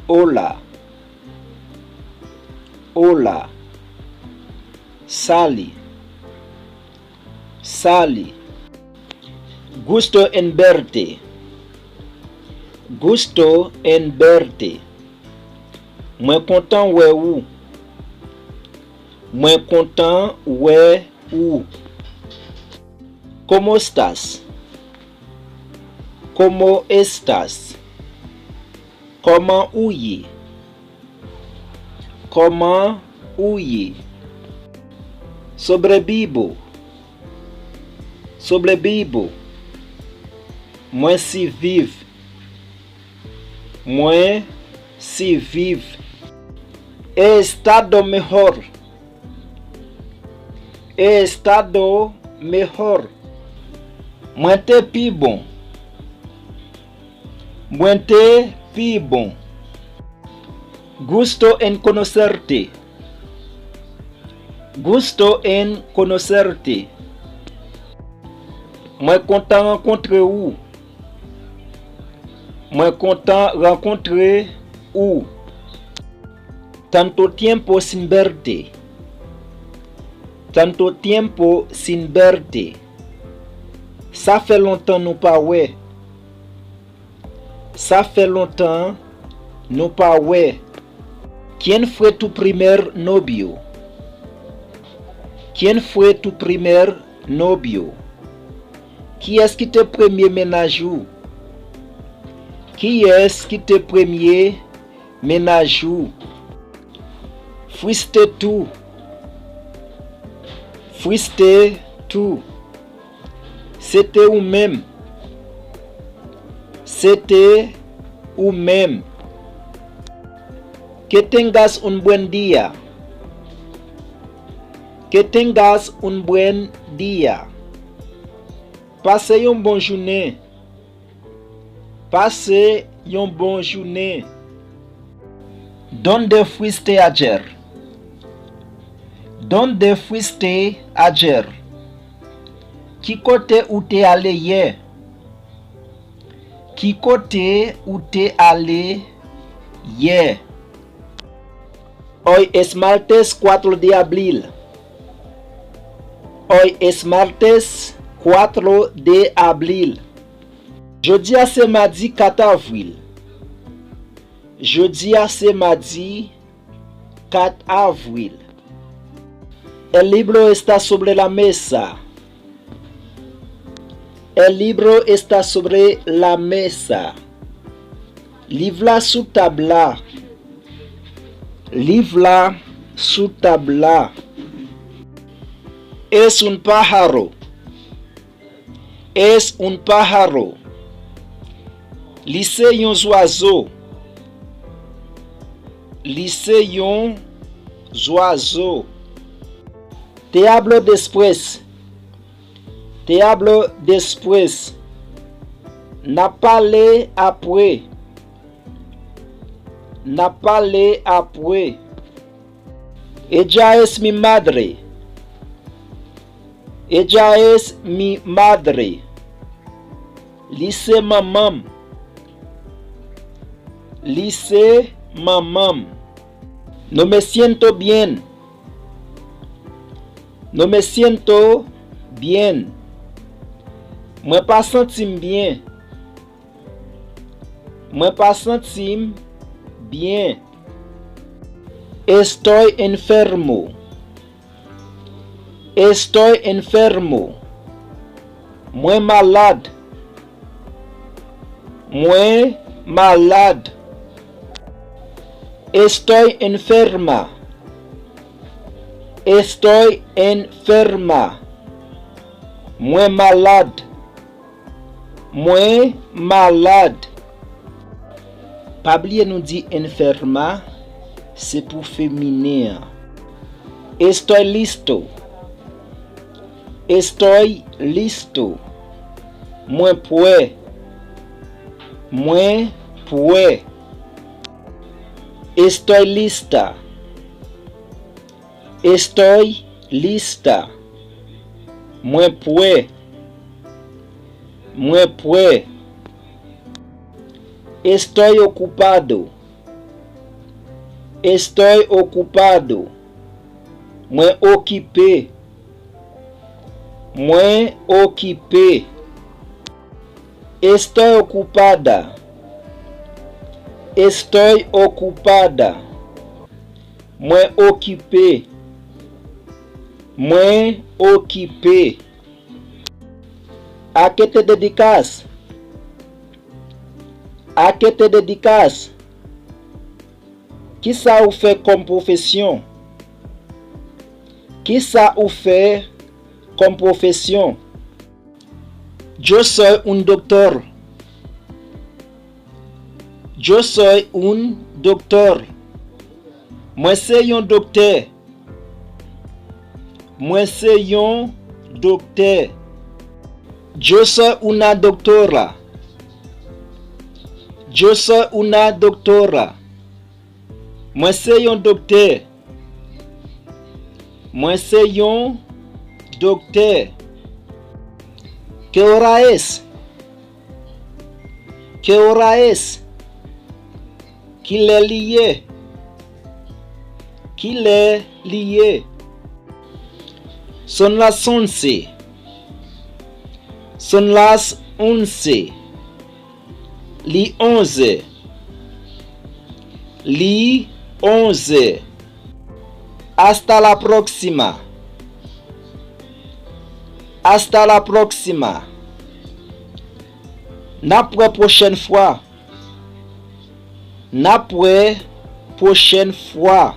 Hola. Hola. Sally. Sally. Gusto en verte. Gusto en verte. Mwen content ouais ou. Mwen content ouais ou. ¿Cómo estás? ¿Cómo estás? Comment ouye? Comment ouye? Sobrevivo. Sobrevivo. Mwen si vive. Mwen si vive. He estado mejor. He estado mejor. Mwen te pi bon. Mwen te pi bon. Gusto en conocerte. Gusto en conocerte. Mwen content rencontrer ou. Mwen content rencontrer ou. Tanto tiempo sin verte. Tanto tiempo sin verte. Ça fait longtemps nous pas ouais. Ça fait longtemps nous pas ouais. ¿Quién fue tu primer novio? ¿Quién fue tu primer novio? Qui est-ce qui te premier ménage? Qui est-ce qui te premier ménage? Fuiste tú. Fuiste tú. C'était ou même. C'était ou même. Que tengas un buen día. Que tengas un buen día. Passez une bonne journée. Passez une bonne journée. ¿Dónde fuiste ayer? ¿Dónde fuiste ayer? Qui côté où t'es allé hier? Qui côté où t'es allé hier? Hoy es martes 4 de abril. Hoy es martes 4 de abril. Jeudi c'est mardi 4 avril. Jeudi c'est mardi 4 avril. El libro está sobre la mesa. El libro está sobre la mesa. Livre su tabla. Livre su tabla. Es un pájaro. Es un pájaro. Lise yon oiseau. Lise yon oiseau. Te hablo después. Te hablo después. Na parlé après. Na parlé après. Ella es mi madre. Ella es mi madre. Lise mamam. Lise mamam. No me siento bien. No me siento bien. Mwen pa sentim bien. Mwen pa sentim bien. Estoy enfermo. Estoy enfermo. Mwen malade. Mwen malade. Estoy enferma. Estoy enferma. Mwen malade. Mwen malade. Pabliye nous dit enferma, c'est pour féminin. Estoy listo. Estoy listo. Mwen pwe. Mwen pwe. Estoy lista. Estoy lista. Mwen pwe. Mwen pwe. Estoy ocupado. Estoy ocupado. Mwen occupé. Mwen occupé. Estoy ocupada. Estoy ocupada. Mwen occupé. Mwen occupé. A que te dedicas? A que te dedicas? Qui ça ou fait comme profession? Qui ça ou fait comme profession? Yo soy un doctor. Yo soy un doctor. Moi c'est un docteur. Moi c'est un docteur. Yo soy una doctora. Yo soy una doctora. Moi c'est un docteur. Moi c'est un docteur. ¿Qué hora es? ¿Qué hora es? Qu'il est lié. Qu'il est lié. Son las 11. Son las 11. Li 11. Li 11. Hasta la próxima. Hasta la próxima. N'après prochaine fois. N'après prochaine fois.